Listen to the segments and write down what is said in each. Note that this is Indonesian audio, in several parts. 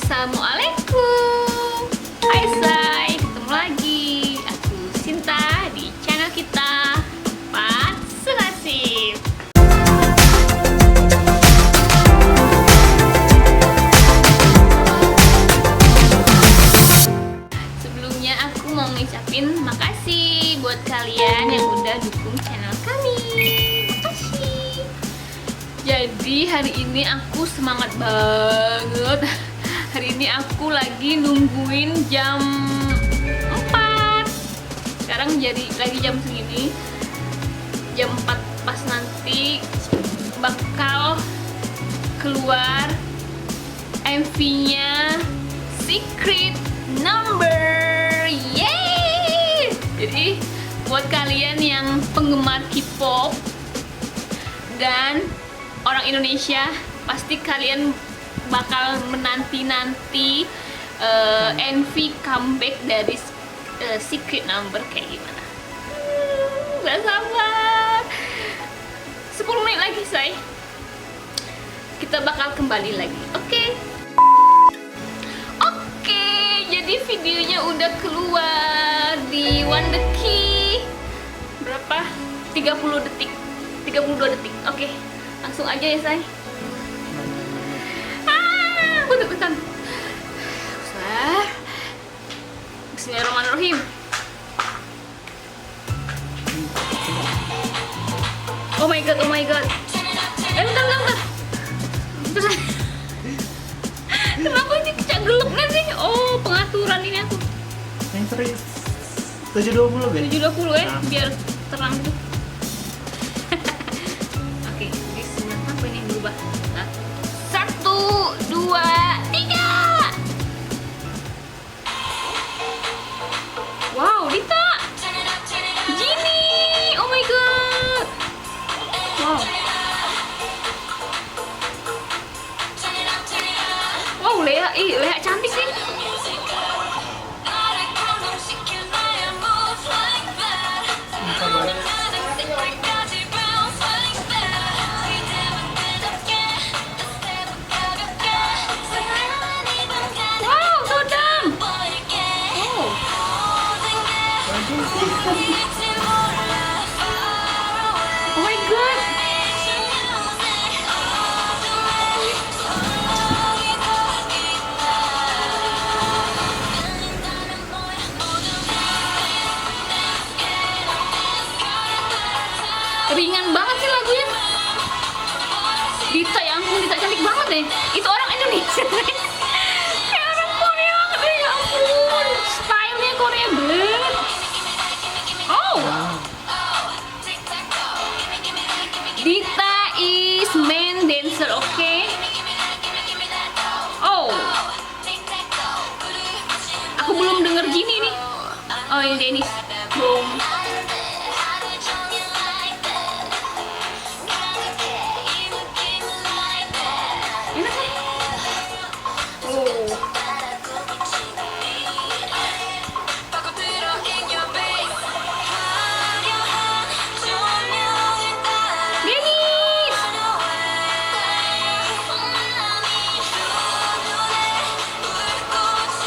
Assalamualaikum. Hai say, ketemu lagi. Aku Sinta di channel kita Empat Senasib. Sebelumnya aku mau ngucapin makasih buat kalian yang udah dukung channel kami. Makasih. Jadi hari ini aku semangat banget. Hari ini aku lagi nungguin jam 4. Sekarang jadi lagi jam segini. Jam 4 pas nanti bakal keluar MV-nya Secret Number. Yeay! Jadi buat kalian yang penggemar K-pop dan orang Indonesia, pasti kalian bakal menanti-nanti NV comeback dari Secret Number kayak gimana. Gak sabar. 10 menit lagi say, kita bakal kembali lagi. Oke, jadi videonya udah keluar di One The Key. Berapa? 30 detik 32 detik. Oke, langsung aja ya say. Aku deg-degan. Bismillahirrahmanirrahim. Oh my god, oh my god. Bentar. Terus kenapa ini kecagelupnya sih? Oh, pengaturan ini aku. Yang serius 720 kan? 720 ya, biar terang tuh. Oke, bismillah. Apa ini yang berubah? 1, 2, 3. Wow, Dita, Gini, oh my god. Wow, wow, Lea cantik sih. Oh my god. Ringan banget sih lagunya. Dita, ya ampun, Dita cantik banget deh. Itu orang Indonesia. Kayak orang Korea banget deh, ya ampun. Stylenya Korea banget. Oh. Dita is main dancer, oke? Oh, aku belum denger Gini nih. Oh, ini Dennis. Boom. Enak kan? Oh.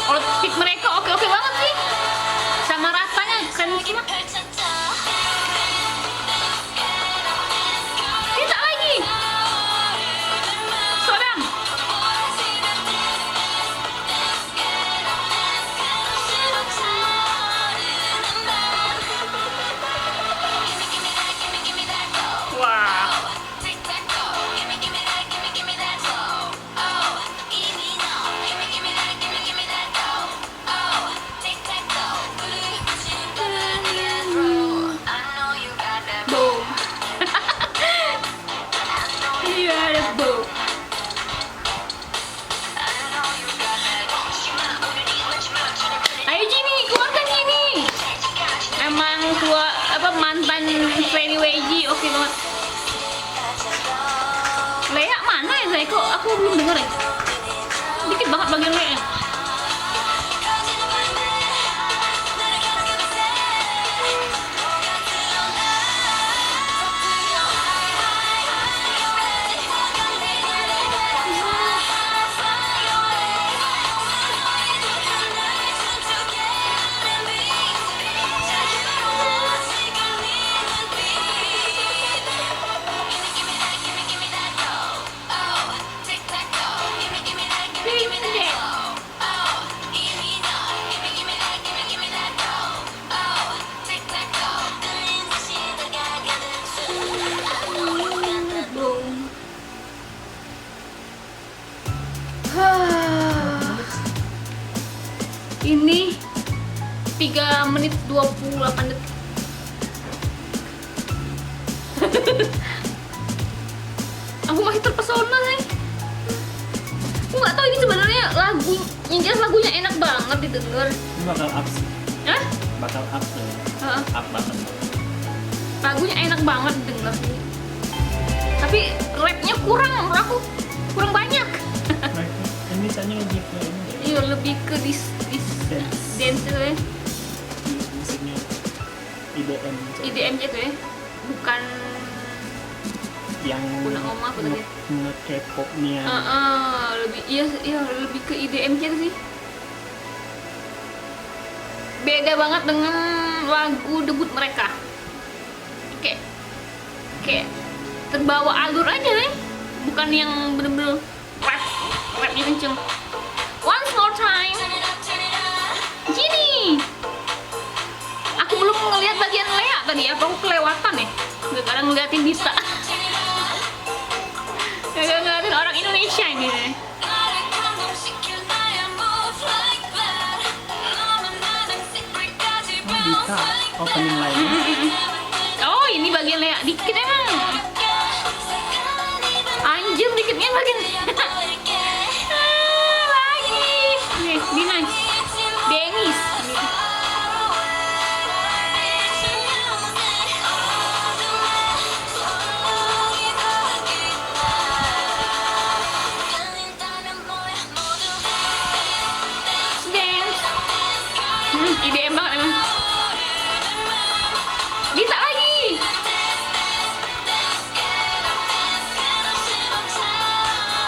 Outfit mereka oke banget sih, sama rasanya kan gimana? Tidak lagi, Sodam. Wah. Boom. Iya, ada boom. Ayo Gini, keluarkan Gini. Emang tua mantan Freddy Weiji, oke banget. Lea mana ya saya? Kok aku belum dengar ya? Dikit banget bagian Lea. Ini 3 menit 28 detik. Aku masih terpesona nih. Aku nggak tahu ini sebenarnya lagu, yang jelas lagunya enak banget didengar. Ini bakal up sih. Hah? Bakal up tuh ya. Heeh. Up banget. Lagunya enak banget didengar. Tapi rapnya kurang, menurut aku kurang banyak. Ini misalnya lebih ke ini ya. Iya, lebih ke dance itu ya. Musiknya IDM gitu. IDM gitu ya. Bukan Yang Kuna Oma apa tadi? K-popnya. Lebih iya lebih ke IDM gitu sih. Beda banget dengan lagu debut mereka. Kayak terbawa alur aja nih. Bukan yang bener-bener rapnya kenceng. Once more time. Gini. Aku belum ngeliat bagian Lea tadi. Apa aku kelewatan ya? Gara-gara ngeliatin Dita. Gara-gara ngeliatin orang Indonesia ini. Dita opening lainnya. Oh, ini bagian Lea. Dikit emang. Anjir, dikitnya bagian. Lagi. Nih, Dina. Dennis. Dance. IDM banget emang. Dita lagi.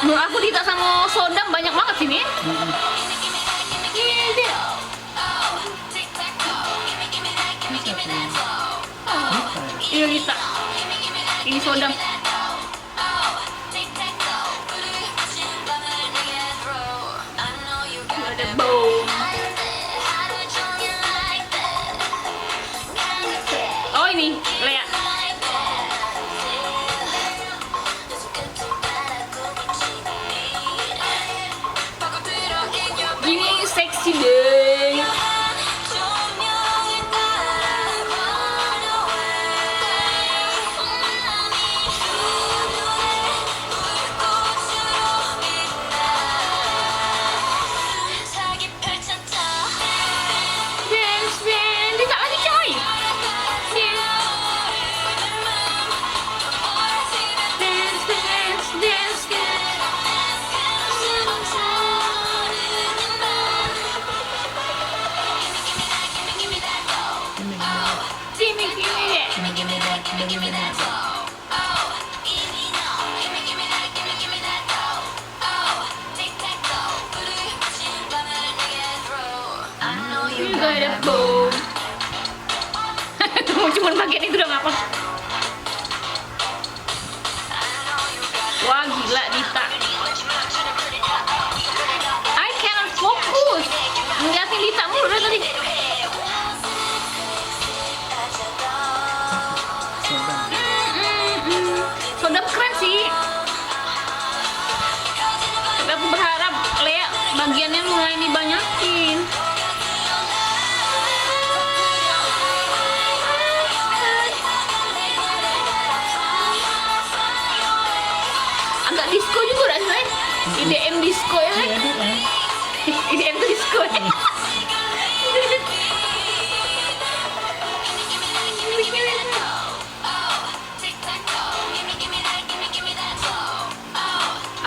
Menurut aku Dita sama Sodam banyak banget sini. Iya Dita. Ini Sodam. Ada boom. Oh ini Lea. Ini seksi deh. Dance, dance. Dita lagi coy. Dance, dance, dance, dance. Gimme, gimme that. You got a boom. Kamu cuma bagian itu dong apa? Wah gila Dita. I cannot focus. Ngeliatin Dita mulu dari tadi. Sodam keren sih. Tapi aku berharap Lea bagiannya mulai dibanyakin. Agak disco juga rasanya. IDM disco ya kan? IDM tuh disco ya.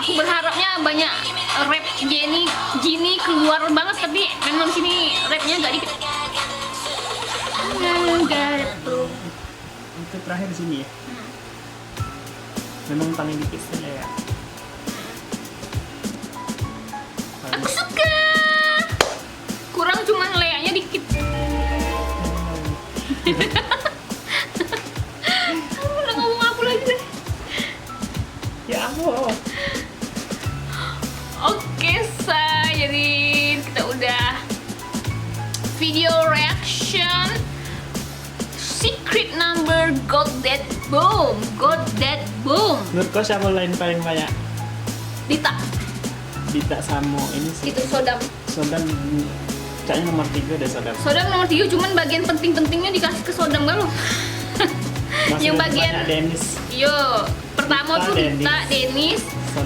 Aku berharapnya banyak rap Gini keluar banget, tapi memang sini rapnya agak dikit. Itu terakhir di sini ya. Memang paling dikit saja ya. Aku suka. Kurang cuman Leanya dikit. Aku udah ngomong apa lagi deh. Ya ampun. Oke, jadi kita udah video reaction Secret Number Got That Boom. Menurut kau siapa lain paling banyak? Dita. Dita sama ini sih. Itu Sodam. Sodam kayaknya nomor 3 deh Sodam. Sodam nomor 3, cuman bagian penting-pentingnya dikasih ke Sodam kan lo. Masih Yang ada bagian banyak Dennis. yo pertama Dita, tuh Dita, Dennis,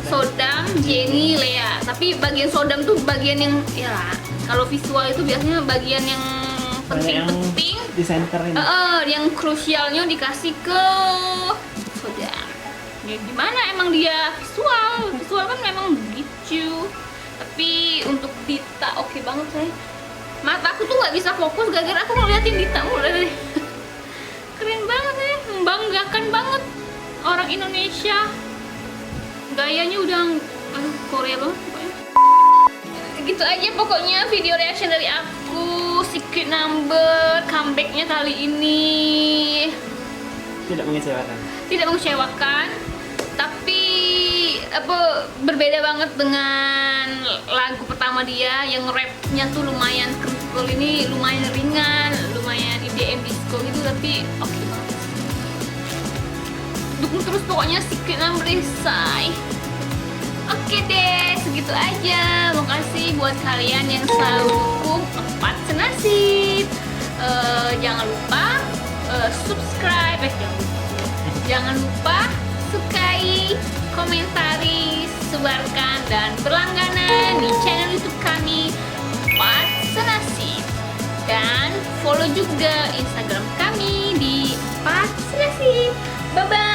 Sodam, Jenny, Lea. Tapi bagian Sodam tuh bagian yang ya kalau visual itu biasanya bagian yang Banyak yang penting-penting. di center ini. Yang krusialnya dikasih ke Sodam. Ya gimana emang dia visual kan memang begitu. Tapi untuk Dita oke banget saya. Mata aku tuh nggak bisa fokus gara-gara aku ngeliatin Dita mulai. Keren banget ya, membanggakan banget orang Indonesia. Gayanya udah Korea banget pokoknya. Gitu aja pokoknya video reaction dari aku. Secret Number comebacknya kali ini Tidak mengecewakan. tidak mengecewakan, tapi berbeda banget dengan lagu pertama dia yang rapnya tuh lumayan kental, ini lumayan ringan, lumayan IDM disco gitu, tapi oke banget. Dukung terus pokoknya Secret Number say. Oke deh, segitu aja. Makasih buat kalian yang selalu dukung Empat Senasib. Jangan lupa subscribe, jangan lupa sukai, komentari, sebarkan, dan berlangganan di channel YouTube kami Empat Senasib. Dan follow juga Instagram kami di Empat Senasib. Bye bye.